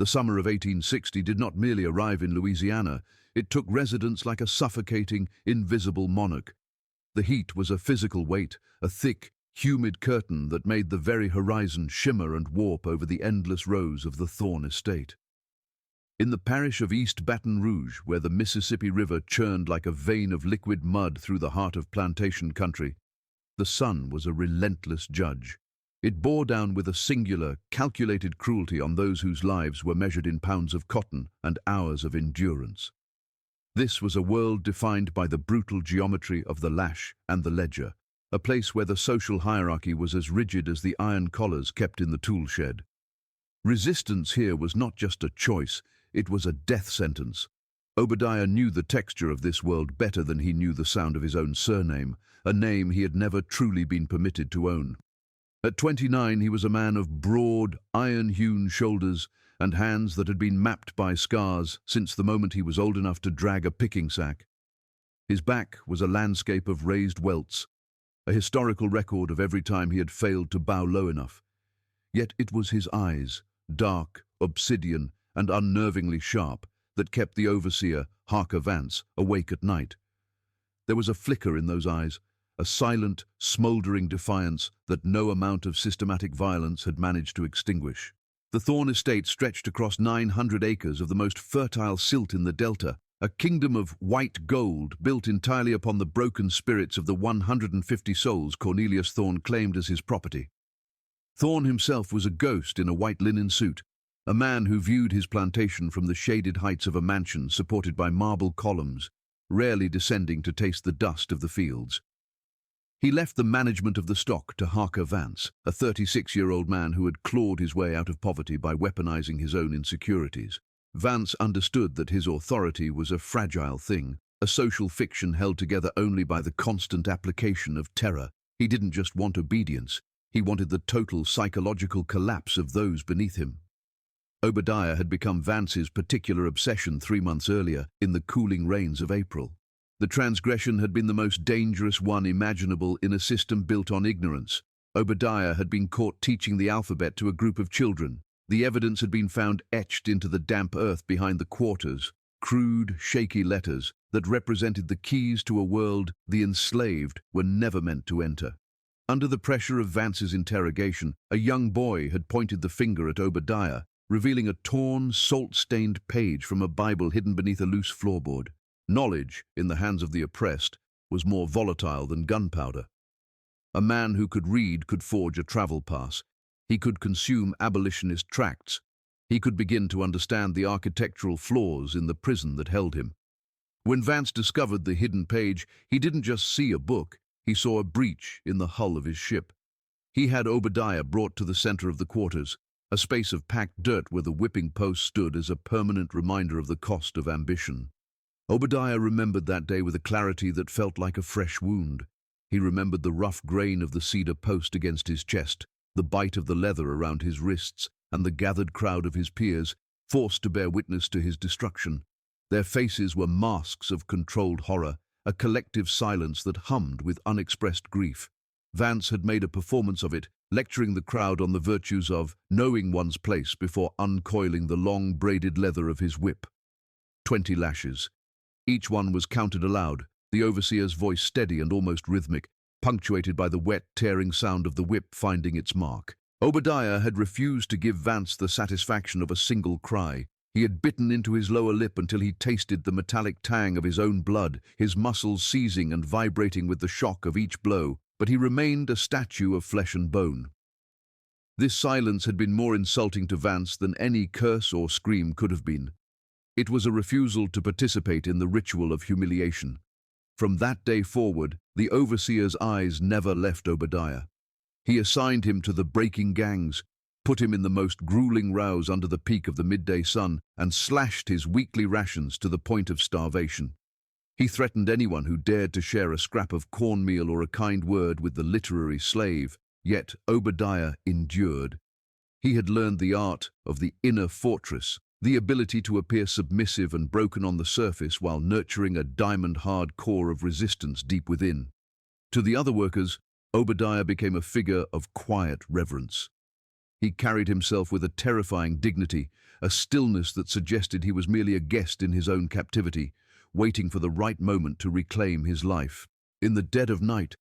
The summer of 1860 did not merely arrive in Louisiana, it took residents like a suffocating, invisible monarch. The heat was a physical weight, a thick, humid curtain that made the very horizon shimmer and warp over the endless rows of the Thorne Estate. In the parish of East Baton Rouge, where the Mississippi River churned like a vein of liquid mud through the heart of plantation country, the sun was a relentless judge. It bore down with a singular, calculated cruelty on those whose lives were measured in pounds of cotton and hours of endurance. This was a world defined by the brutal geometry of the lash and the ledger, a place where the social hierarchy was as rigid as the iron collars kept in the tool shed. Resistance here was not just a choice, it was a death sentence. Obadiah knew the texture of this world better than he knew the sound of his own surname, a name he had never truly been permitted to own. At 29, he was a man of broad, iron-hewn shoulders and hands that had been mapped by scars since the moment he was old enough to drag a picking sack. His back was a landscape of raised welts, a historical record of every time he had failed to bow low enough. Yet it was his eyes, dark, obsidian, and unnervingly sharp, that kept the overseer, Harker Vance, awake at night. There was a flicker in those eyes, a silent, smouldering defiance that no amount of systematic violence had managed to extinguish. The Thorne Estate stretched across 900 acres of the most fertile silt in the delta, a kingdom of white gold built entirely upon the broken spirits of the 150 souls Cornelius Thorne claimed as his property. Thorne himself was a ghost in a white linen suit, a man who viewed his plantation from the shaded heights of a mansion supported by marble columns, rarely descending to taste the dust of the fields. He left the management of the stock to Harker Vance, a 36-year-old man who had clawed his way out of poverty by weaponizing his own insecurities. Vance understood that his authority was a fragile thing, a social fiction held together only by the constant application of terror. He didn't just want obedience, he wanted the total psychological collapse of those beneath him. Obadiah had become Vance's particular obsession 3 months earlier, in the cooling rains of April. The transgression had been the most dangerous one imaginable in a system built on ignorance. Obadiah had been caught teaching the alphabet to a group of children. The evidence had been found etched into the damp earth behind the quarters, crude, shaky letters that represented the keys to a world the enslaved were never meant to enter. Under the pressure of Vance's interrogation, a young boy had pointed the finger at Obadiah, revealing a torn, salt-stained page from a Bible hidden beneath a loose floorboard. Knowledge, in the hands of the oppressed, was more volatile than gunpowder. A man who could read could forge a travel pass. He could consume abolitionist tracts. He could begin to understand the architectural flaws in the prison that held him. When Vance discovered the hidden page, he didn't just see a book, he saw a breach in the hull of his ship. He had Obadiah brought to the center of the quarters, a space of packed dirt where the whipping post stood as a permanent reminder of the cost of ambition. Obadiah remembered that day with a clarity that felt like a fresh wound. He remembered the rough grain of the cedar post against his chest, the bite of the leather around his wrists, and the gathered crowd of his peers, forced to bear witness to his destruction. Their faces were masks of controlled horror, a collective silence that hummed with unexpressed grief. Vance had made a performance of it, lecturing the crowd on the virtues of knowing one's place before uncoiling the long braided leather of his whip. 20 lashes. Each one was counted aloud, the overseer's voice steady and almost rhythmic, punctuated by the wet, tearing sound of the whip finding its mark. Obadiah had refused to give Vance the satisfaction of a single cry. He had bitten into his lower lip until he tasted the metallic tang of his own blood, his muscles seizing and vibrating with the shock of each blow, but he remained a statue of flesh and bone. This silence had been more insulting to Vance than any curse or scream could have been. It was a refusal to participate in the ritual of humiliation. From that day forward, the overseer's eyes never left Obadiah. He assigned him to the breaking gangs, put him in the most grueling rows under the peak of the midday sun, and slashed his weekly rations to the point of starvation. He threatened anyone who dared to share a scrap of cornmeal or a kind word with the literary slave, yet Obadiah endured. He had learned the art of the inner fortress, the ability to appear submissive and broken on the surface while nurturing a diamond-hard core of resistance deep within. To the other workers, Obadiah became a figure of quiet reverence. He carried himself with a terrifying dignity, a stillness that suggested he was merely a guest in his own captivity, waiting for the right moment to reclaim his life. In the dead of night,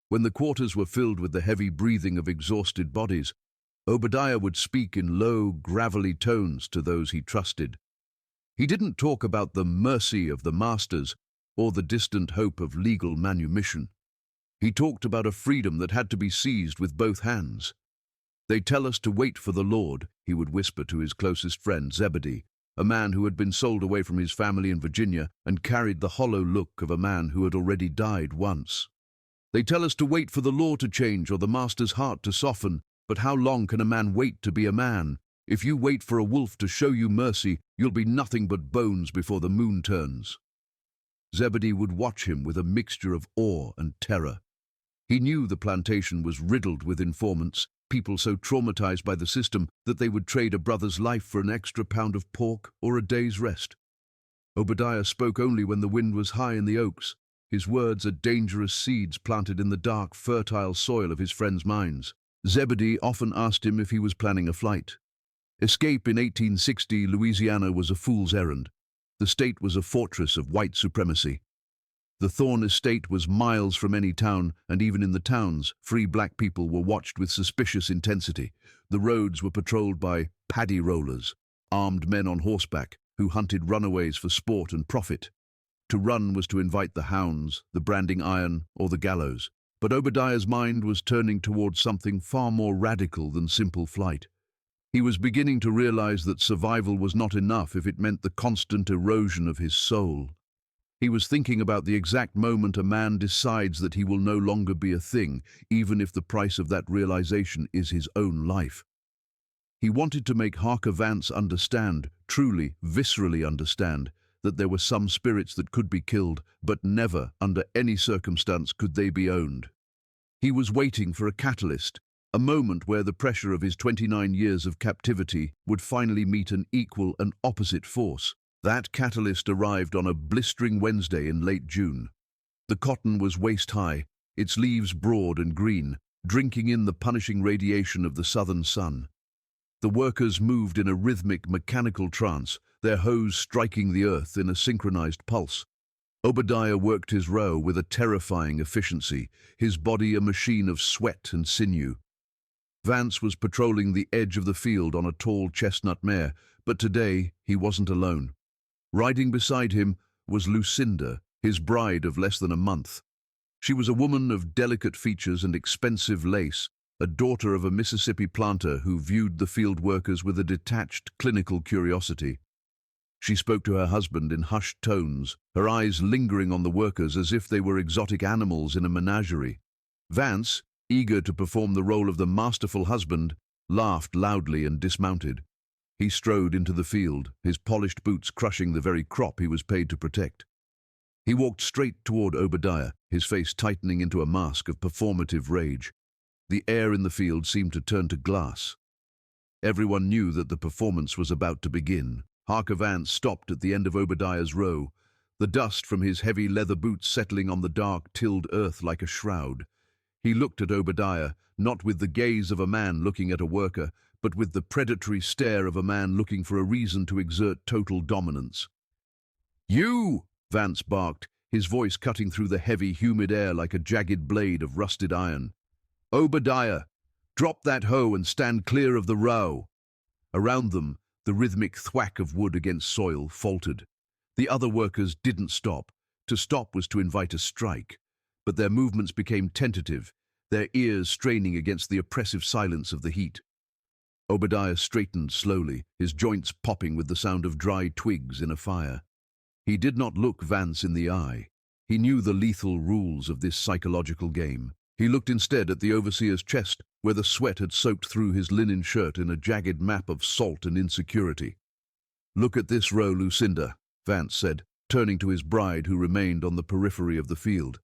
when the quarters were filled with the heavy breathing of exhausted bodies, Obadiah would speak in low, gravelly tones to those he trusted. He didn't talk about the mercy of the masters or the distant hope of legal manumission. He talked about a freedom that had to be seized with both hands. "They tell us to wait for the Lord," he would whisper to his closest friend, Zebedee, a man who had been sold away from his family in Virginia and carried the hollow look of a man who had already died once. "They tell us to wait for the law to change or the master's heart to soften, but how long can a man wait to be a man? If you wait for a wolf to show you mercy, you'll be nothing but bones before the moon turns." Zebedee would watch him with a mixture of awe and terror. He knew the plantation was riddled with informants, people so traumatized by the system that they would trade a brother's life for an extra pound of pork or a day's rest. Obadiah spoke only when the wind was high in the oaks. His words are dangerous seeds planted in the dark, fertile soil of his friends' minds. Zebedee often asked him if he was planning a flight. Escape in 1860 Louisiana was a fool's errand. The state was a fortress of white supremacy. The Thorne Estate was miles from any town, and even in the towns, free black people were watched with suspicious intensity. The roads were patrolled by paddy rollers, armed men on horseback, who hunted runaways for sport and profit. To run was to invite the hounds, the branding iron, or the gallows. But Obadiah's mind was turning towards something far more radical than simple flight. He was beginning to realize that survival was not enough if it meant the constant erosion of his soul. He was thinking about the exact moment a man decides that he will no longer be a thing, even if the price of that realization is his own life. He wanted to make Harker Vance understand, truly, viscerally understand, that there were some spirits that could be killed, but never, under any circumstance, could they be owned. He was waiting for a catalyst, a moment where the pressure of his 29 years of captivity would finally meet an equal and opposite force. That catalyst arrived on a blistering Wednesday in late June. The cotton was waist-high, its leaves broad and green, drinking in the punishing radiation of the southern sun. The workers moved in a rhythmic, mechanical trance, their hoes striking the earth in a synchronized pulse. Obadiah worked his row with a terrifying efficiency, his body a machine of sweat and sinew. Vance was patrolling the edge of the field on a tall chestnut mare, but today he wasn't alone. Riding beside him was Lucinda, his bride of less than a month. She was a woman of delicate features and expensive lace, a daughter of a Mississippi planter who viewed the field workers with a detached, clinical curiosity. She spoke to her husband in hushed tones, her eyes lingering on the workers as if they were exotic animals in a menagerie. Vance, eager to perform the role of the masterful husband, laughed loudly and dismounted. He strode into the field, his polished boots crushing the very crop he was paid to protect. He walked straight toward Obadiah, his face tightening into a mask of performative rage. The air in the field seemed to turn to glass. Everyone knew that the performance was about to begin. Harker Vance stopped at the end of Obadiah's row, the dust from his heavy leather boots settling on the dark, tilled earth like a shroud. He looked at Obadiah, not with the gaze of a man looking at a worker, but with the predatory stare of a man looking for a reason to exert total dominance. "You!" Vance barked, his voice cutting through the heavy, humid air like a jagged blade of rusted iron. "Obadiah, drop that hoe and stand clear of the row." Around them, the rhythmic thwack of wood against soil faltered. The other workers didn't stop. To stop was to invite a strike. But their movements became tentative, their ears straining against the oppressive silence of the heat. Obadiah straightened slowly, his joints popping with the sound of dry twigs in a fire. He did not look Vance in the eye. He knew the lethal rules of this psychological game. He looked instead at the overseer's chest, where the sweat had soaked through his linen shirt in a jagged map of salt and insecurity. "Look at this row, Lucinda," Vance said, turning to his bride who remained on the periphery of the field.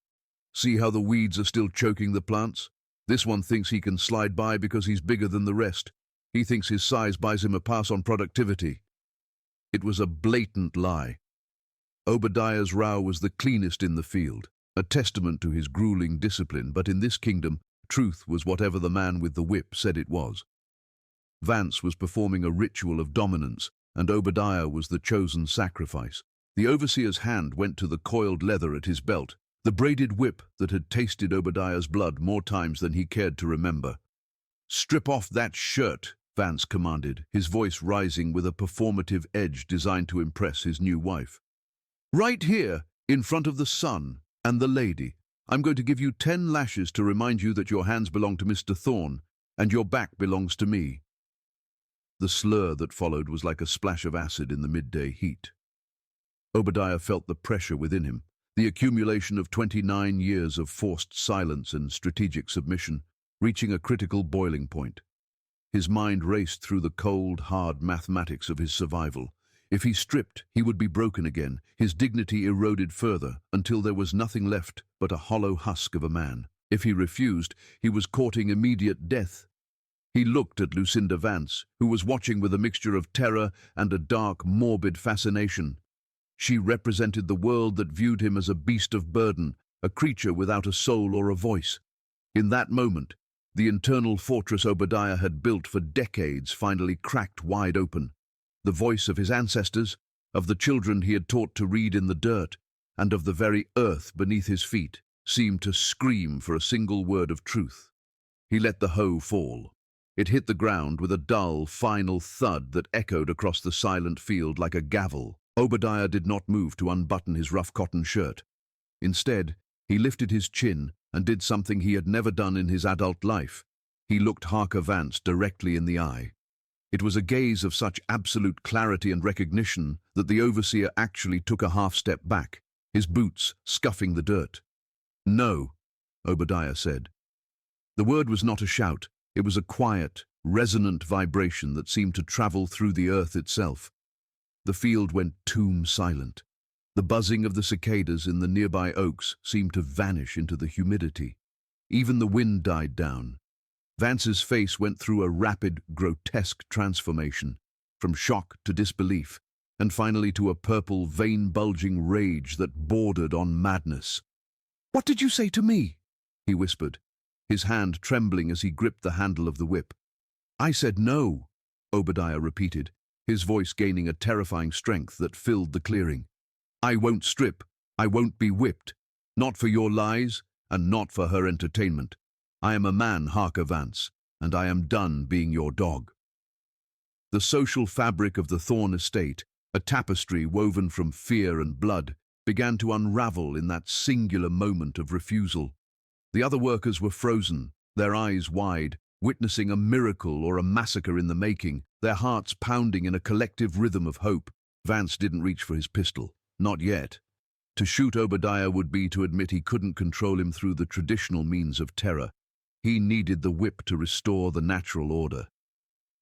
"See how the weeds are still choking the plants? This one thinks he can slide by because he's bigger than the rest. He thinks his size buys him a pass on productivity." It was a blatant lie. Obadiah's row was the cleanest in the field, a testament to his grueling discipline, but in this kingdom, truth was whatever the man with the whip said it was. Vance was performing a ritual of dominance, and Obadiah was the chosen sacrifice. The overseer's hand went to the coiled leather at his belt, the braided whip that had tasted Obadiah's blood more times than he cared to remember. "Strip off that shirt," Vance commanded, his voice rising with a performative edge designed to impress his new wife. "Right here, in front of the sun and the lady. I'm going to give you 10 lashes to remind you that your hands belong to Mr. Thorne, and your back belongs to me." The slur that followed was like a splash of acid in the midday heat. Obadiah felt the pressure within him, the accumulation of 29 years of forced silence and strategic submission, reaching a critical boiling point. His mind raced through the cold, hard mathematics of his survival. If he stripped, he would be broken again, his dignity eroded further, until there was nothing left but a hollow husk of a man. If he refused, he was courting immediate death. He looked at Lucinda Vance, who was watching with a mixture of terror and a dark, morbid fascination. She represented the world that viewed him as a beast of burden, a creature without a soul or a voice. In that moment, the internal fortress Obadiah had built for decades finally cracked wide open. The voice of his ancestors, of the children he had taught to read in the dirt, and of the very earth beneath his feet, seemed to scream for a single word of truth. He let the hoe fall. It hit the ground with a dull, final thud that echoed across the silent field like a gavel. Obadiah did not move to unbutton his rough cotton shirt. Instead, he lifted his chin and did something he had never done in his adult life. He looked Harker Vance directly in the eye. It was a gaze of such absolute clarity and recognition that the overseer actually took a half-step back, his boots scuffing the dirt. "No," Obadiah said. The word was not a shout. It was a quiet, resonant vibration that seemed to travel through the earth itself. The field went tomb silent. The buzzing of the cicadas in the nearby oaks seemed to vanish into the humidity. Even the wind died down. Vance's face went through a rapid, grotesque transformation, from shock to disbelief, and finally to a purple, vein-bulging rage that bordered on madness. "What did you say to me?" he whispered, his hand trembling as he gripped the handle of the whip. "I said no," Obadiah repeated, his voice gaining a terrifying strength that filled the clearing. "I won't strip. I won't be whipped. Not for your lies, and not for her entertainment. I am a man, Harker Vance, and I am done being your dog." The social fabric of the Thorne Estate, a tapestry woven from fear and blood, began to unravel in that singular moment of refusal. The other workers were frozen, their eyes wide, witnessing a miracle or a massacre in the making, their hearts pounding in a collective rhythm of hope. Vance didn't reach for his pistol. Not yet. To shoot Obadiah would be to admit he couldn't control him through the traditional means of terror. He needed the whip to restore the natural order.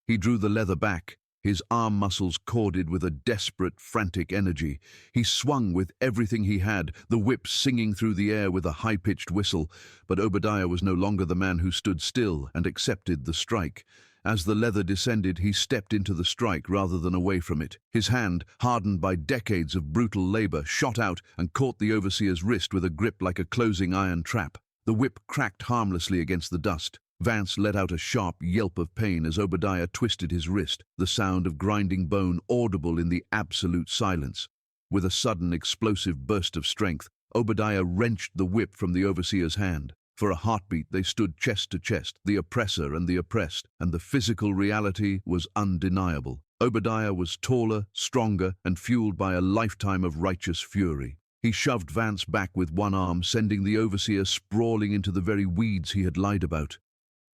He drew the leather back, his arm muscles corded with a desperate, frantic energy. He swung with everything he had, the whip singing through the air with a high-pitched whistle. But Obadiah was no longer the man who stood still and accepted the strike. As the leather descended, he stepped into the strike rather than away from it. His hand, hardened by decades of brutal labor, shot out and caught the overseer's wrist with a grip like a closing iron trap. The whip cracked harmlessly against the dust. Vance let out a sharp yelp of pain as Obadiah twisted his wrist, the sound of grinding bone audible in the absolute silence. With a sudden explosive burst of strength, Obadiah wrenched the whip from the overseer's hand. For a heartbeat they stood chest to chest, the oppressor and the oppressed, and the physical reality was undeniable. Obadiah was taller, stronger, and fueled by a lifetime of righteous fury. He shoved Vance back with one arm, sending the overseer sprawling into the very weeds he had lied about.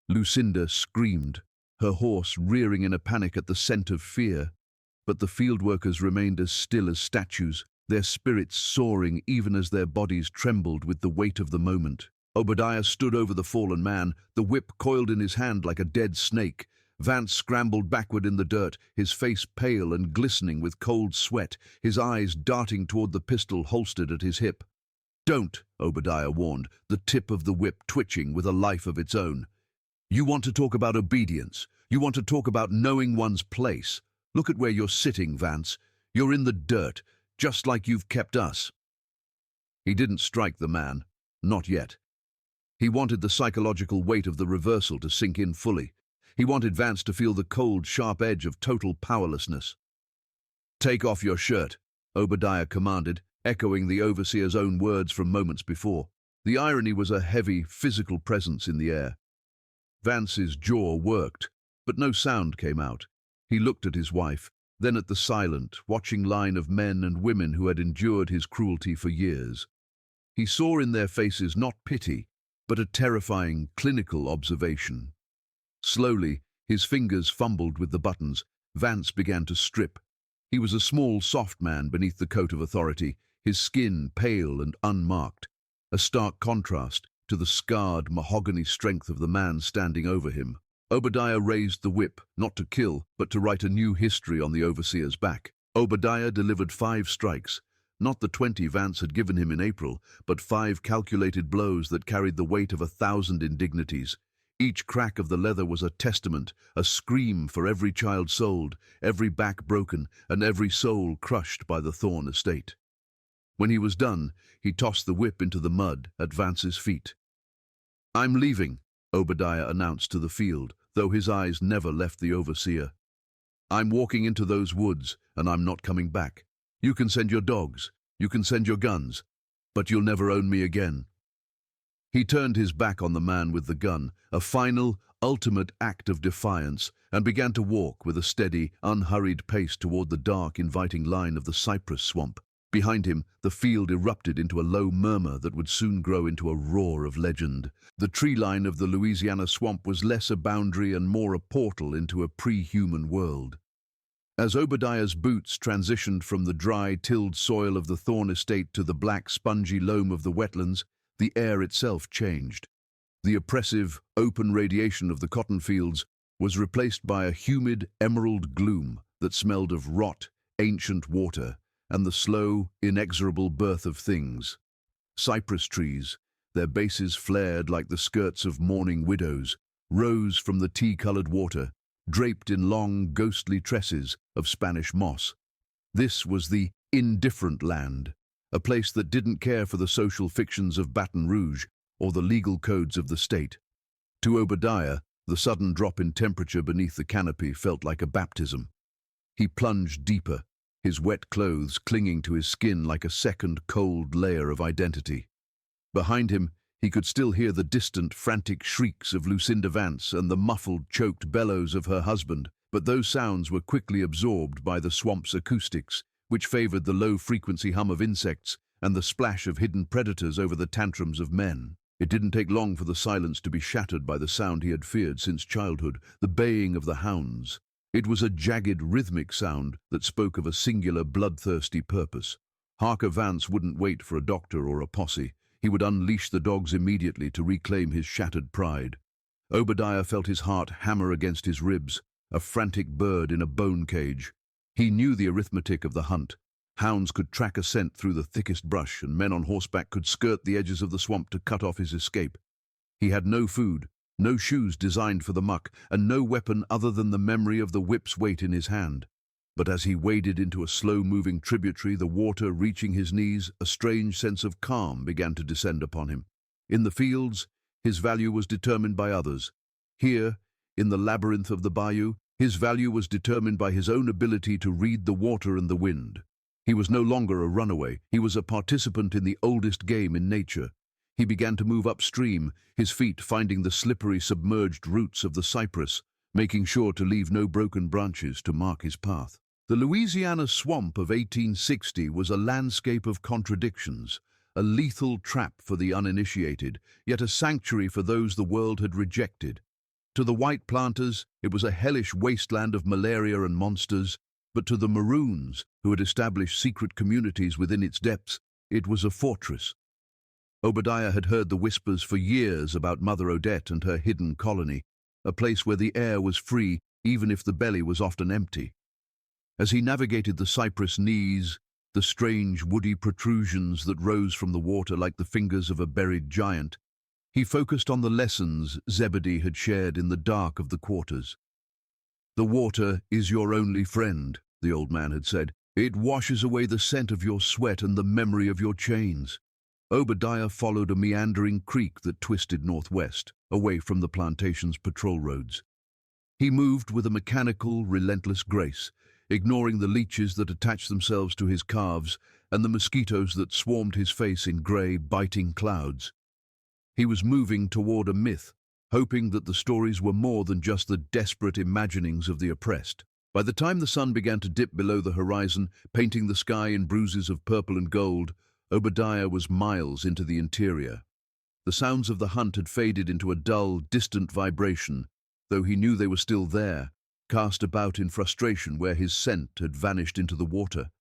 Lucinda screamed, her horse rearing in a panic at the scent of fear. But the field workers remained as still as statues, their spirits soaring even as their bodies trembled with the weight of the moment. Obadiah stood over the fallen man, the whip coiled in his hand like a dead snake. Vance scrambled backward in the dirt, his face pale and glistening with cold sweat, his eyes darting toward the pistol holstered at his hip. "Don't," Obadiah warned, the tip of the whip twitching with a life of its own. "You want to talk about obedience. You want to talk about knowing one's place. Look at where you're sitting, Vance. You're in the dirt, just like you've kept us." He didn't strike the man. Not yet. He wanted the psychological weight of the reversal to sink in fully. He wanted Vance to feel the cold, sharp edge of total powerlessness. "Take off your shirt," Obadiah commanded, echoing the overseer's own words from moments before. The irony was a heavy, physical presence in the air. Vance's jaw worked, but no sound came out. He looked at his wife, then at the silent, watching line of men and women who had endured his cruelty for years. He saw in their faces not pity, but a terrifying, clinical observation. Slowly, his fingers fumbled with the buttons. Vance began to strip. He was a small, soft man beneath the coat of authority, his skin pale and unmarked, a stark contrast to the scarred, mahogany strength of the man standing over him. Obadiah raised the whip, not to kill, but to write a new history on the overseer's back. Obadiah delivered 5 strikes, not the 20 Vance had given him in April, but 5 calculated blows that carried the weight of 1,000 indignities. Each crack of the leather was a testament, a scream for every child sold, every back broken, and every soul crushed by the Thorne Estate. When he was done, he tossed the whip into the mud at Vance's feet. "I'm leaving," Obadiah announced to the field, though his eyes never left the overseer. "I'm walking into those woods, and I'm not coming back. You can send your dogs, you can send your guns, but you'll never own me again." He turned his back on the man with the gun, a final, ultimate act of defiance, and began to walk with a steady, unhurried pace toward the dark, inviting line of the cypress swamp. Behind him, the field erupted into a low murmur that would soon grow into a roar of legend. The tree line of the Louisiana swamp was less a boundary and more a portal into a pre-human world. As Obadiah's boots transitioned from the dry, tilled soil of the Thorne Estate to the black, spongy loam of the wetlands, the air itself changed. The oppressive, open radiation of the cotton fields was replaced by a humid emerald gloom that smelled of rot, ancient water, and the slow, inexorable birth of things. Cypress trees, their bases flared like the skirts of mourning widows, rose from the tea-colored water, draped in long, ghostly tresses of Spanish moss. This was the indifferent land, a place that didn't care for the social fictions of Baton Rouge or the legal codes of the state. To Obadiah, the sudden drop in temperature beneath the canopy felt like a baptism. He plunged deeper, his wet clothes clinging to his skin like a second cold layer of identity. Behind him, he could still hear the distant, frantic shrieks of Lucinda Vance and the muffled, choked bellows of her husband, but those sounds were quickly absorbed by the swamp's acoustics, which favored the low-frequency hum of insects and the splash of hidden predators over the tantrums of men. It didn't take long for the silence to be shattered by the sound he had feared since childhood, the baying of the hounds. It was a jagged, rhythmic sound that spoke of a singular, bloodthirsty purpose. Harker Vance wouldn't wait for a doctor or a posse. He would unleash the dogs immediately to reclaim his shattered pride. Obadiah felt his heart hammer against his ribs, a frantic bird in a bone cage. He knew the arithmetic of the hunt. Hounds could track a scent through the thickest brush, and men on horseback could skirt the edges of the swamp to cut off his escape. He had no food, no shoes designed for the muck, and no weapon other than the memory of the whip's weight in his hand. But as he waded into a slow-moving tributary, the water reaching his knees, a strange sense of calm began to descend upon him. In the fields, his value was determined by others. Here, in the labyrinth of the bayou, his value was determined by his own ability to read the water and the wind. He was no longer a runaway. He was a participant in the oldest game in nature. He began to move upstream, his feet finding the slippery, submerged roots of the cypress, making sure to leave no broken branches to mark his path. The Louisiana swamp of 1860 was a landscape of contradictions, a lethal trap for the uninitiated, yet a sanctuary for those the world had rejected. To the white planters, it was a hellish wasteland of malaria and monsters, but to the Maroons, who had established secret communities within its depths, it was a fortress. Obadiah had heard the whispers for years about Mother Odette and her hidden colony, a place where the air was free even if the belly was often empty. As he navigated the cypress knees, the strange woody protrusions that rose from the water like the fingers of a buried giant, he focused on the lessons Zebedee had shared in the dark of the quarters. "The water is your only friend," the old man had said. "It washes away the scent of your sweat and the memory of your chains." Obadiah followed a meandering creek that twisted northwest, away from the plantation's patrol roads. He moved with a mechanical, relentless grace, ignoring the leeches that attached themselves to his calves and the mosquitoes that swarmed his face in grey, biting clouds. He was moving toward a myth, hoping that the stories were more than just the desperate imaginings of the oppressed. By the time the sun began to dip below the horizon, painting the sky in bruises of purple and gold, Obadiah was miles into the interior. The sounds of the hunt had faded into a dull, distant vibration, though he knew they were still there, cast about in frustration where his scent had vanished into the water.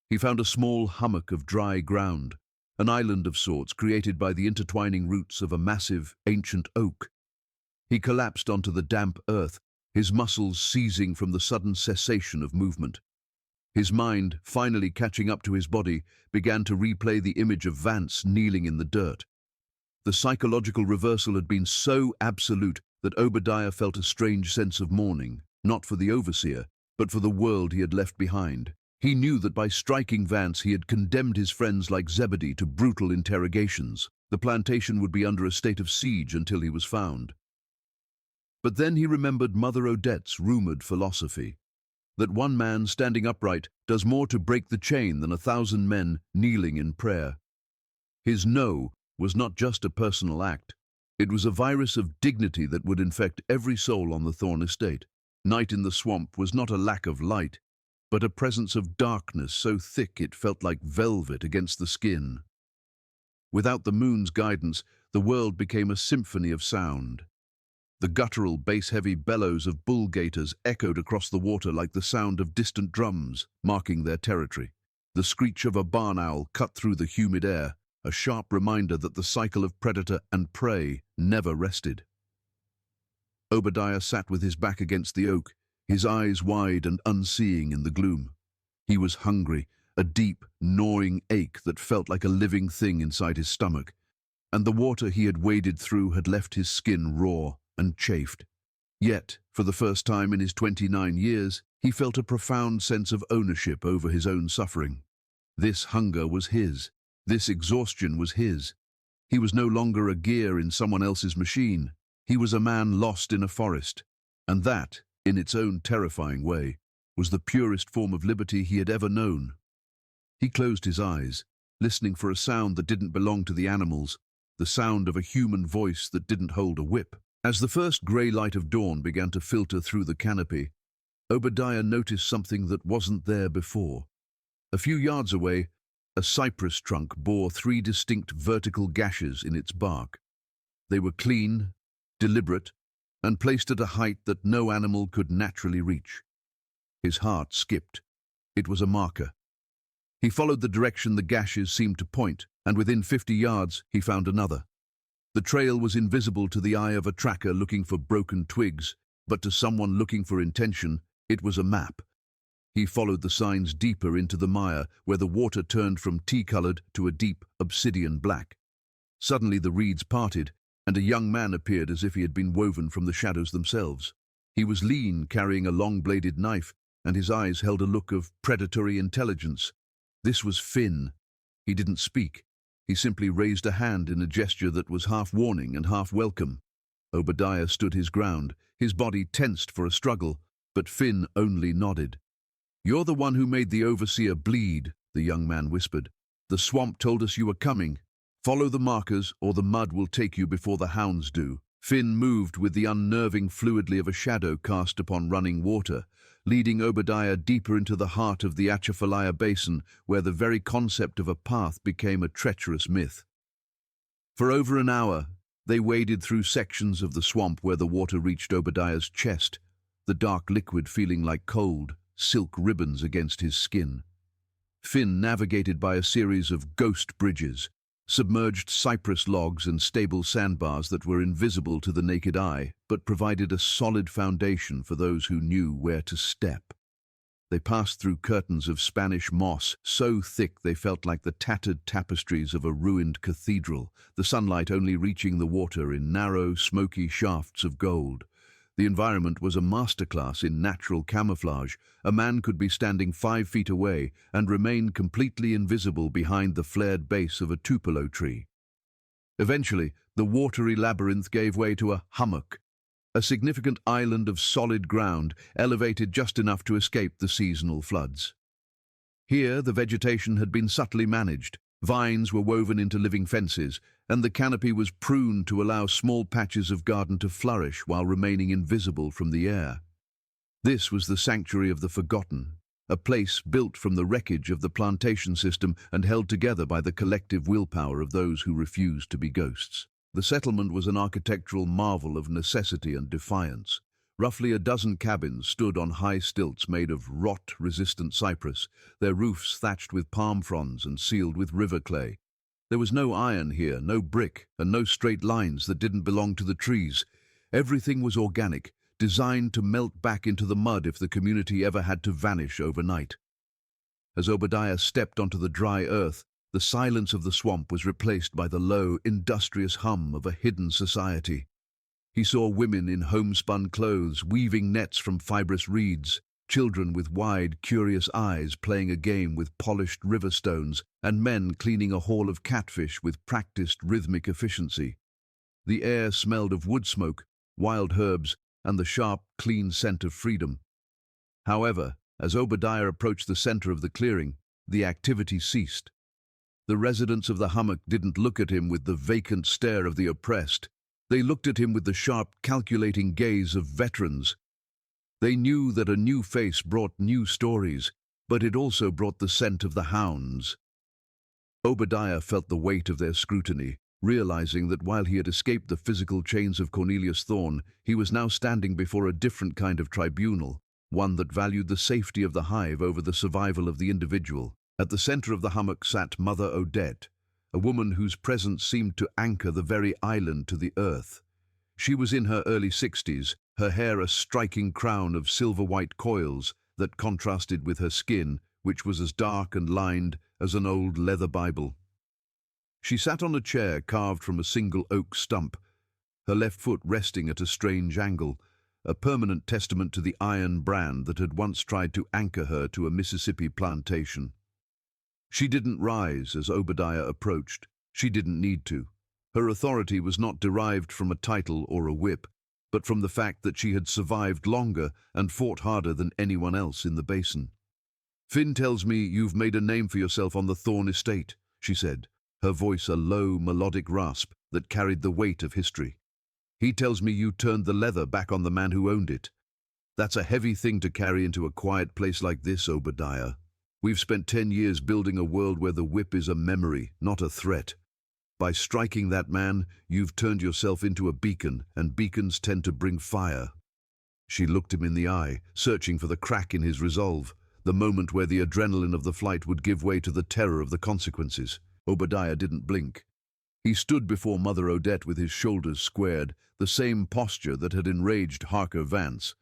He found a small hummock of dry ground, an island of sorts created by the intertwining roots of a massive, ancient oak. He collapsed onto the damp earth, his muscles seizing from the sudden cessation of movement. His mind, finally catching up to his body, began to replay the image of Vance kneeling in the dirt. The psychological reversal had been so absolute that Obadiah felt a strange sense of mourning, not for the overseer, but for the world he had left behind. He knew that by striking Vance he had condemned his friends like Zebedee to brutal interrogations. The plantation would be under a state of siege until he was found. But then he remembered Mother Odette's rumored philosophy, that one man standing upright does more to break the chain than 1,000 men kneeling in prayer. His no was not just a personal act. It was a virus of dignity that would infect every soul on the Thorne Estate. Night in the swamp was not a lack of light, but a presence of darkness so thick it felt like velvet against the skin. Without the moon's guidance, the world became a symphony of sound. The guttural, bass-heavy bellows of bull gaiters echoed across the water like the sound of distant drums, marking their territory. The screech of a barn owl cut through the humid air, a sharp reminder that the cycle of predator and prey never rested. Obadiah sat with his back against the oak, his eyes wide and unseeing in the gloom. He was hungry, a deep, gnawing ache that felt like a living thing inside his stomach, and the water he had waded through had left his skin raw and chafed. Yet, for the first time in his 29 years, he felt a profound sense of ownership over his own suffering. This hunger was his. This exhaustion was his. He was no longer a gear in someone else's machine. He was a man lost in a forest, and that, in its own terrifying way, was the purest form of liberty he had ever known. He closed his eyes, listening for a sound that didn't belong to the animals, the sound of a human voice that didn't hold a whip. As the first grey light of dawn began to filter through the canopy, Obadiah noticed something that wasn't there before. A few yards away, a cypress trunk bore 3 distinct vertical gashes in its bark. They were clean, deliberate, and placed at a height that no animal could naturally reach. His heart skipped. It was a marker. He followed the direction the gashes seemed to point, and within 50 yards he found another. The trail was invisible to the eye of a tracker looking for broken twigs, but to someone looking for intention, it was a map. He followed the signs deeper into the mire, where the water turned from tea-colored to a deep obsidian black. Suddenly the reeds parted, and a young man appeared as if he had been woven from the shadows themselves. He was lean, carrying a long-bladed knife, and his eyes held a look of predatory intelligence. This was Finn. He didn't speak. He simply raised a hand in a gesture that was half warning and half welcome. Obadiah stood his ground, his body tensed for a struggle, but Finn only nodded. "You're the one who made the overseer bleed," the young man whispered. "The swamp told us you were coming. Follow the markers, or the mud will take you before the hounds do." Finn moved with the unnerving fluidity of a shadow cast upon running water, leading Obadiah deeper into the heart of the Atchafalaya basin, where the very concept of a path became a treacherous myth. For over an hour, they waded through sections of the swamp where the water reached Obadiah's chest, the dark liquid feeling like cold, silk ribbons against his skin. Finn navigated by a series of ghost bridges, submerged cypress logs and stable sandbars that were invisible to the naked eye, but provided a solid foundation for those who knew where to step. They passed through curtains of Spanish moss, so thick they felt like the tattered tapestries of a ruined cathedral, the sunlight only reaching the water in narrow, smoky shafts of gold. The environment was a masterclass in natural camouflage. A man could be standing 5 feet away and remain completely invisible behind the flared base of a tupelo tree. Eventually, the watery labyrinth gave way to a hummock, a significant island of solid ground elevated just enough to escape the seasonal floods. Here, the vegetation had been subtly managed. Vines were woven into living fences, and the canopy was pruned to allow small patches of garden to flourish while remaining invisible from the air. This was the sanctuary of the forgotten, a place built from the wreckage of the plantation system and held together by the collective willpower of those who refused to be ghosts. The settlement was an architectural marvel of necessity and defiance. Roughly a dozen cabins stood on high stilts made of rot-resistant cypress, their roofs thatched with palm fronds and sealed with river clay. There was no iron here, no brick, and no straight lines that didn't belong to the trees. Everything was organic, designed to melt back into the mud if the community ever had to vanish overnight. As Obadiah stepped onto the dry earth, the silence of the swamp was replaced by the low, industrious hum of a hidden society. He saw women in homespun clothes weaving nets from fibrous reeds, children with wide, curious eyes playing a game with polished river stones, and men cleaning a haul of catfish with practiced rhythmic efficiency. The air smelled of wood smoke, wild herbs, and the sharp, clean scent of freedom. However, as Obadiah approached the center of the clearing, the activity ceased. The residents of the hummock didn't look at him with the vacant stare of the oppressed. They looked at him with the sharp, calculating gaze of veterans. They knew that a new face brought new stories, but it also brought the scent of the hounds. Obadiah felt the weight of their scrutiny, realizing that while he had escaped the physical chains of Cornelius Thorne, he was now standing before a different kind of tribunal, one that valued the safety of the hive over the survival of the individual. At the center of the hummock sat Mother Odette, a woman whose presence seemed to anchor the very island to the earth. She was in her early 60s, her hair a striking crown of silver-white coils that contrasted with her skin, which was as dark and lined as an old leather Bible. She sat on a chair carved from a single oak stump, her left foot resting at a strange angle, a permanent testament to the iron brand that had once tried to anchor her to a Mississippi plantation. She didn't rise as Obadiah approached. She didn't need to. Her authority was not derived from a title or a whip, but from the fact that she had survived longer and fought harder than anyone else in the basin. "Finn tells me you've made a name for yourself on the Thorne Estate," she said, her voice a low, melodic rasp that carried the weight of history. "He tells me you turned the leather back on the man who owned it. That's a heavy thing to carry into a quiet place like this, Obadiah. We've spent 10 years building a world where the whip is a memory, not a threat. By striking that man, you've turned yourself into a beacon, and beacons tend to bring fire." She looked him in the eye, searching for the crack in his resolve, the moment where the adrenaline of the flight would give way to the terror of the consequences. Obadiah didn't blink. He stood before Mother Odette with his shoulders squared, the same posture that had enraged Harker Vance.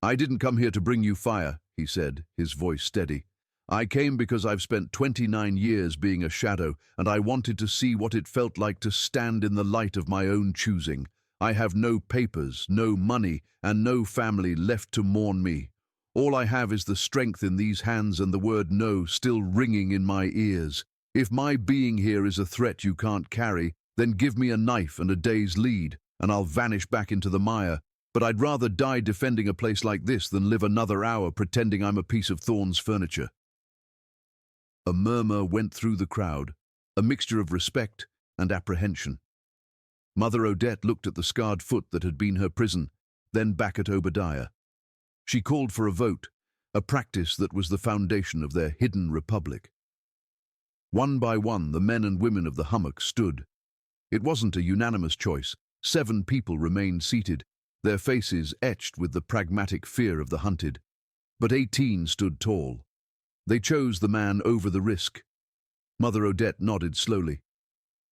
"I didn't come here to bring you fire," he said, his voice steady. "I came because I've spent 29 years being a shadow, and I wanted to see what it felt like to stand in the light of my own choosing. I have no papers, no money, and no family left to mourn me. All I have is the strength in these hands and the word no still ringing in my ears. If my being here is a threat you can't carry, then give me a knife and a day's lead, and I'll vanish back into the mire. But I'd rather die defending a place like this than live another hour pretending I'm a piece of Thorne's furniture." A murmur went through the crowd, a mixture of respect and apprehension. Mother Odette looked at the scarred foot that had been her prison, then back at Obadiah. She called for a vote, a practice that was the foundation of their hidden republic. One by one, the men and women of the hummock stood. It wasn't a unanimous choice. 7 people remained seated, their faces etched with the pragmatic fear of the hunted. But 18 stood tall. They chose the man over the risk. Mother Odette nodded slowly.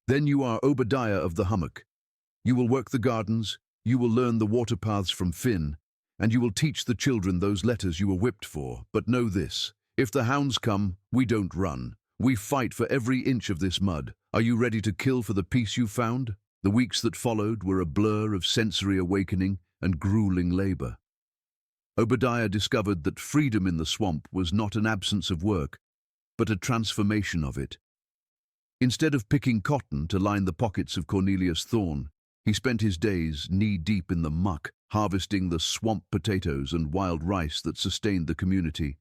"Then you are Obadiah of the hummock. You will work the gardens, you will learn the water paths from Finn, and you will teach the children those letters you were whipped for. But know this, if the hounds come, we don't run. We fight for every inch of this mud. Are you ready to kill for the peace you found?" The weeks that followed were a blur of sensory awakening and grueling labor. Obadiah discovered that freedom in the swamp was not an absence of work, but a transformation of it. Instead of picking cotton to line the pockets of Cornelius Thorne, He spent his days knee-deep in the muck, harvesting the swamp potatoes and wild rice that sustained the community.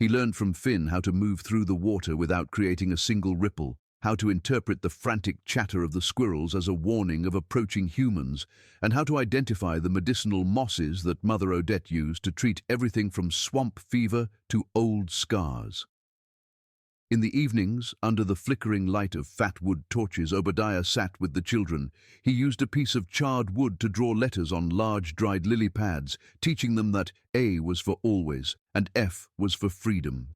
He learned from Finn how to move through the water without creating a single ripple, how to interpret the frantic chatter of the squirrels as a warning of approaching humans, and how to identify the medicinal mosses that Mother Odette used to treat everything from swamp fever to old scars. In the evenings, under the flickering light of fat wood torches, Obadiah sat with the children. He used a piece of charred wood to draw letters on large dried lily pads, teaching them that A was for always and F was for freedom.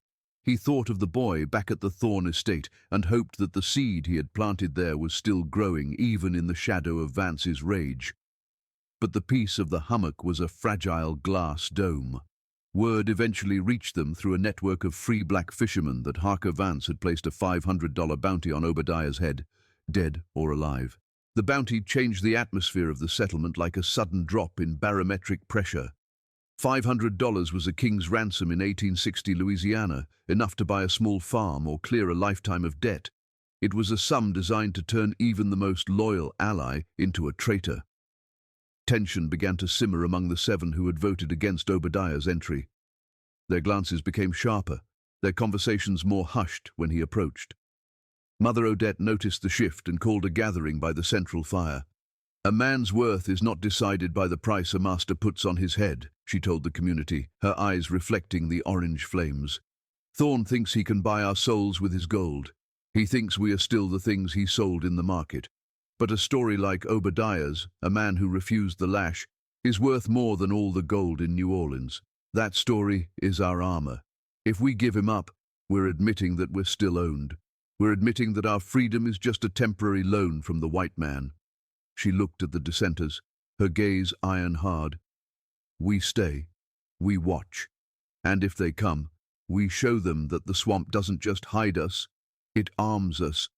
He thought of the boy back at the Thorne Estate and hoped that the seed he had planted there was still growing even in the shadow of Vance's rage. But the piece of the hummock was a fragile glass dome. Word eventually reached them through a network of free black fishermen that Harker Vance had placed a $500 bounty on Obadiah's head, dead or alive. The bounty changed the atmosphere of the settlement like a sudden drop in barometric pressure. $500 was a king's ransom in 1860 Louisiana, enough to buy a small farm or clear a lifetime of debt. It was a sum designed to turn even the most loyal ally into a traitor. Tension began to simmer among the 7 who had voted against Obadiah's entry. Their glances became sharper, their conversations more hushed when he approached. Mother Odette noticed the shift and called a gathering by the central fire. "A man's worth is not decided by the price a master puts on his head," she told the community, her eyes reflecting the orange flames. "Thorne thinks he can buy our souls with his gold. He thinks we are still the things he sold in the market. But a story like Obadiah's, a man who refused the lash, is worth more than all the gold in New Orleans. That story is our armor. If we give him up, we're admitting that we're still owned. We're admitting that our freedom is just a temporary loan from the white man." She looked at the dissenters, her gaze iron hard. "We stay. We watch. And if they come, we show them that the swamp doesn't just hide us, it arms us."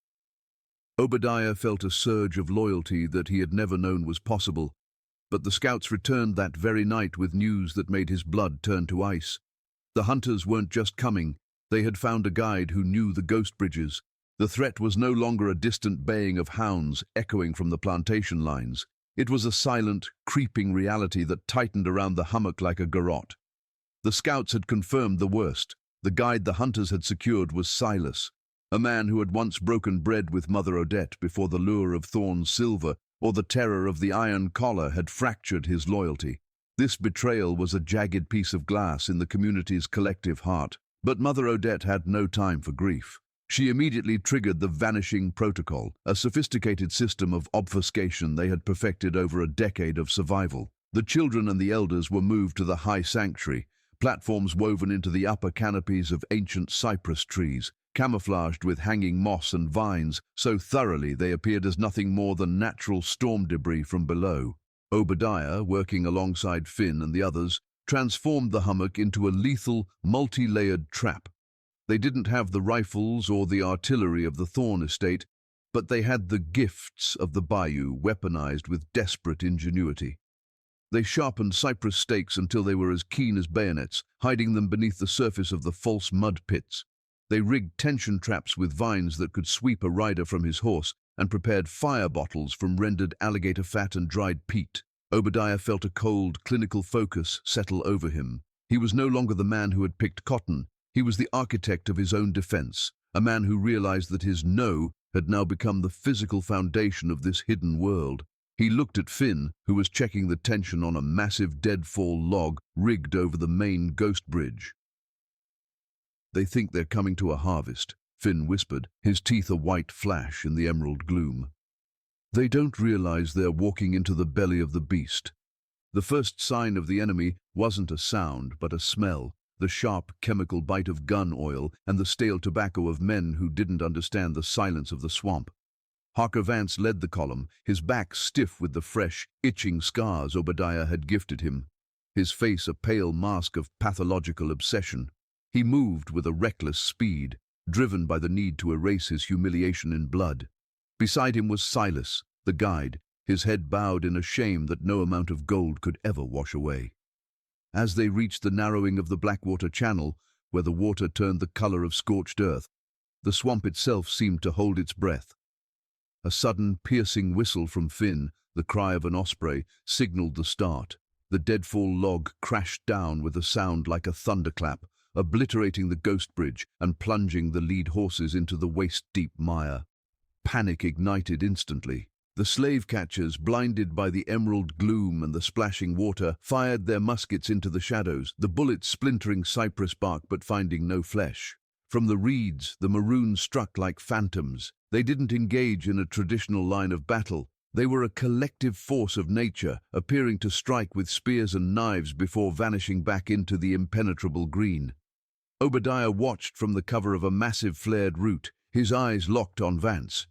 Obadiah felt a surge of loyalty that he had never known was possible, but the scouts returned that very night with news that made his blood turn to ice. The hunters weren't just coming, they had found a guide who knew the ghost bridges. The threat was no longer a distant baying of hounds echoing from the plantation lines. It was a silent, creeping reality that tightened around the hummock like a garrote. The scouts had confirmed the worst. The guide the hunters had secured was Silas, a man who had once broken bread with Mother Odette before the lure of Thorne's silver or the terror of the iron collar had fractured his loyalty. This betrayal was a jagged piece of glass in the community's collective heart. But Mother Odette had no time for grief. She immediately triggered the vanishing protocol, a sophisticated system of obfuscation they had perfected over a decade of survival. The children and the elders were moved to the high sanctuary, platforms woven into the upper canopies of ancient cypress trees, camouflaged with hanging moss and vines so thoroughly they appeared as nothing more than natural storm debris from below. Obadiah, working alongside Finn and the others, transformed the hummock into a lethal, multi-layered trap. They didn't have the rifles or the artillery of the Thorne Estate, but they had the gifts of the bayou weaponized with desperate ingenuity. They sharpened cypress stakes until they were as keen as bayonets, hiding them beneath the surface of the false mud pits. They rigged tension traps with vines that could sweep a rider from his horse and prepared fire bottles from rendered alligator fat and dried peat. Obadiah felt a cold, clinical focus settle over him. He was no longer the man who had picked cotton. He was the architect of his own defense, a man who realized that his no had now become the physical foundation of this hidden world. He looked at Finn, who was checking the tension on a massive deadfall log rigged over the main ghost bridge. "They think they're coming to a harvest," Finn whispered, his teeth a white flash in the emerald gloom. "They don't realize they're walking into the belly of the beast." The first sign of the enemy wasn't a sound, but a smell, the sharp chemical bite of gun oil and the stale tobacco of men who didn't understand the silence of the swamp. Harker Vance led the column, his back stiff with the fresh, itching scars Obadiah had gifted him, his face a pale mask of pathological obsession. He moved with a reckless speed, driven by the need to erase his humiliation in blood. Beside him was Silas, the guide, his head bowed in a shame that no amount of gold could ever wash away. As they reached the narrowing of the Blackwater Channel, where the water turned the color of scorched earth, the swamp itself seemed to hold its breath. A sudden, piercing whistle from Finn, The cry of an osprey signaled the start. The deadfall log crashed down with a sound like a thunderclap, obliterating the ghost bridge and plunging the lead horses into the waist-deep mire. Panic ignited instantly. The slave catchers, blinded by the emerald gloom and the splashing water, fired their muskets into the shadows, the bullets splintering cypress bark but finding no flesh. From the reeds, the maroons struck like phantoms. They didn't engage in a traditional line of battle. They were a collective force of nature, appearing to strike with spears and knives before vanishing back into the impenetrable green. Obadiah watched from the cover of a massive flared root, his eyes locked on Vance.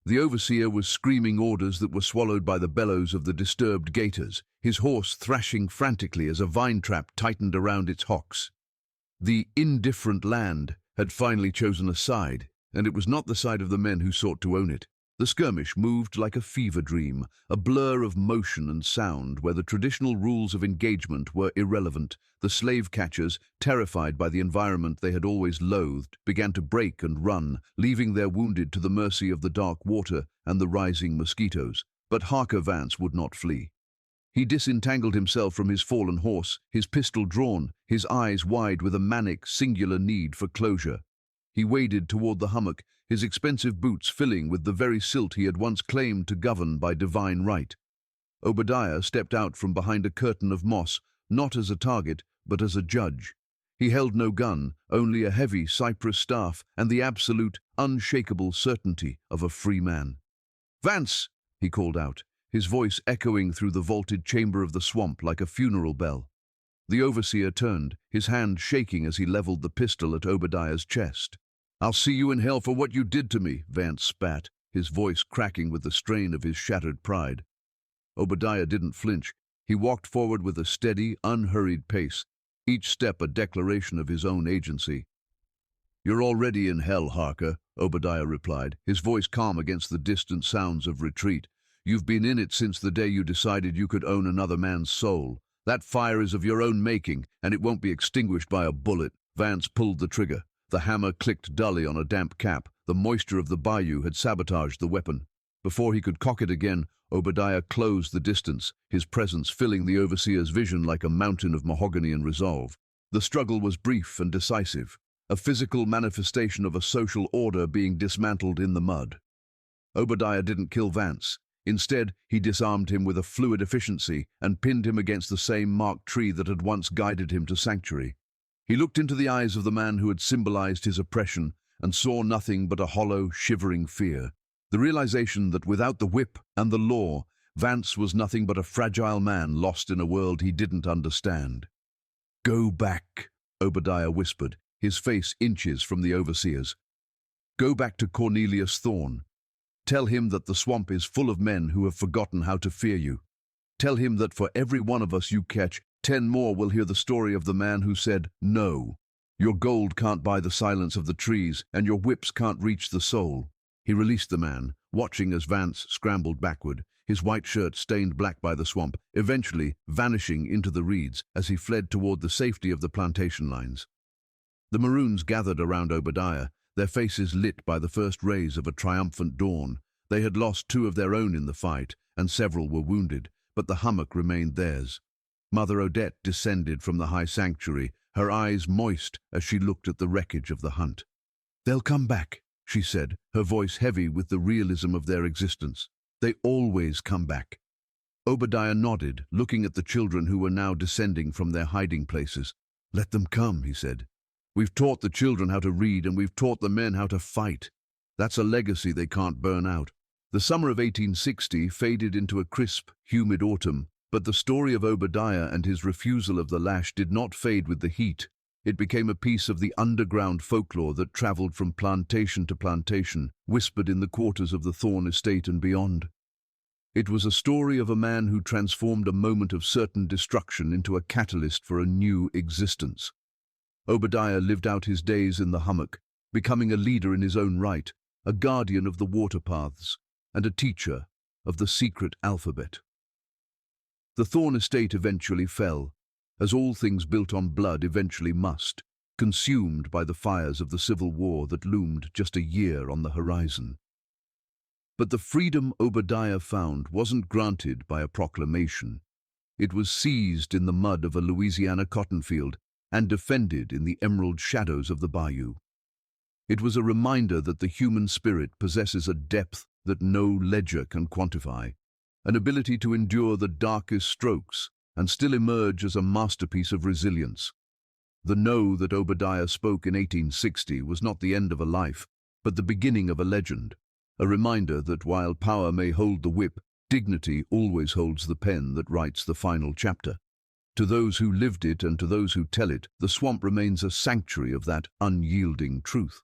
The overseer was screaming orders that were swallowed by the bellows of the disturbed gaiters, his horse thrashing frantically as a vine trap tightened around its hocks. The indifferent land had finally chosen a side, and it was not the side of the men who sought to own it. The skirmish moved like a fever dream, a blur of motion and sound where the traditional rules of engagement were irrelevant. The slave catchers, terrified by the environment they had always loathed, began to break and run, leaving their wounded to the mercy of the dark water and the rising mosquitoes. But Harker Vance would not flee. He disentangled himself from his fallen horse, his pistol drawn, his eyes wide with a manic, singular need for closure. He waded toward the hummock, his expensive boots filling with the very silt he had once claimed to govern by divine right. Obadiah stepped out from behind a curtain of moss, not as a target, but as a judge. He held no gun, only a heavy cypress staff and the absolute, unshakable certainty of a free man. "Vance!" he called out, his voice echoing through the vaulted chamber of the swamp like a funeral bell. The overseer turned, his hand shaking as he leveled the pistol at Obadiah's chest. "I'll see you in hell for what you did to me," Vance spat, his voice cracking with the strain of his shattered pride. Obadiah didn't flinch. He walked forward with a steady, unhurried pace, each step a declaration of his own agency. "You're already in hell, Harker," Obadiah replied, his voice calm against the distant sounds of retreat. "You've been in it since the day you decided you could own another man's soul. That fire is of your own making, and it won't be extinguished by a bullet." Vance pulled the trigger. The hammer clicked dully on a damp cap. The moisture of the bayou had sabotaged the weapon. Before he could cock it again, Obadiah closed the distance, his presence filling the overseer's vision like a mountain of mahogany and resolve. The struggle was brief and decisive, a physical manifestation of a social order being dismantled in the mud. Obadiah didn't kill Vance. Instead, he disarmed him with a fluid efficiency and pinned him against the same marked tree that had once guided him to sanctuary. He looked into the eyes of the man who had symbolized his oppression and saw nothing but a hollow, shivering fear. The realization that without the whip and the law, Vance was nothing but a fragile man lost in a world he didn't understand. "Go back," Obadiah whispered, his face inches from the overseer's. "Go back to Cornelius Thorne. Tell him that the swamp is full of men who have forgotten how to fear you. Tell him that for every one of us you catch, 10 more will hear the story of the man who said, 'No. Your gold can't buy the silence of the trees, and your whips can't reach the soul.'" He released the man, watching as Vance scrambled backward, his white shirt stained black by the swamp, eventually vanishing into the reeds as he fled toward the safety of the plantation lines. The maroons gathered around Obadiah, their faces lit by the first rays of a triumphant dawn. They had lost 2 of their own in the fight, and several were wounded, but the hummock remained theirs. Mother Odette descended from the high sanctuary, her eyes moist as she looked at the wreckage of the hunt. "They'll come back," she said, her voice heavy with the realism of their existence. "They always come back." Obadiah nodded, looking at the children who were now descending from their hiding places. "Let them come," he said. "We've taught the children how to read, and we've taught the men how to fight. That's a legacy they can't burn out." The summer of 1860 faded into a crisp, humid autumn, but the story of Obadiah and his refusal of the lash did not fade with the heat. It became a piece of the underground folklore that traveled from plantation to plantation, whispered in the quarters of the Thorne Estate and beyond. It was a story of a man who transformed a moment of certain destruction into a catalyst for a new existence. Obadiah lived out his days in the hummock, becoming a leader in his own right, a guardian of the water paths, and a teacher of the secret alphabet. The Thorne Estate eventually fell, as all things built on blood eventually must, consumed by the fires of the Civil War that loomed just a year on the horizon. But the freedom Obadiah found wasn't granted by a proclamation. It was seized in the mud of a Louisiana cotton field and defended in the emerald shadows of the bayou. It was a reminder that the human spirit possesses a depth that no ledger can quantify, an ability to endure the darkest strokes and still emerge as a masterpiece of resilience. The no that Obadiah spoke in 1860 was not the end of a life, but the beginning of a legend, a reminder that while power may hold the whip, dignity always holds the pen that writes the final chapter. To those who lived it and to those who tell it, the swamp remains a sanctuary of that unyielding truth.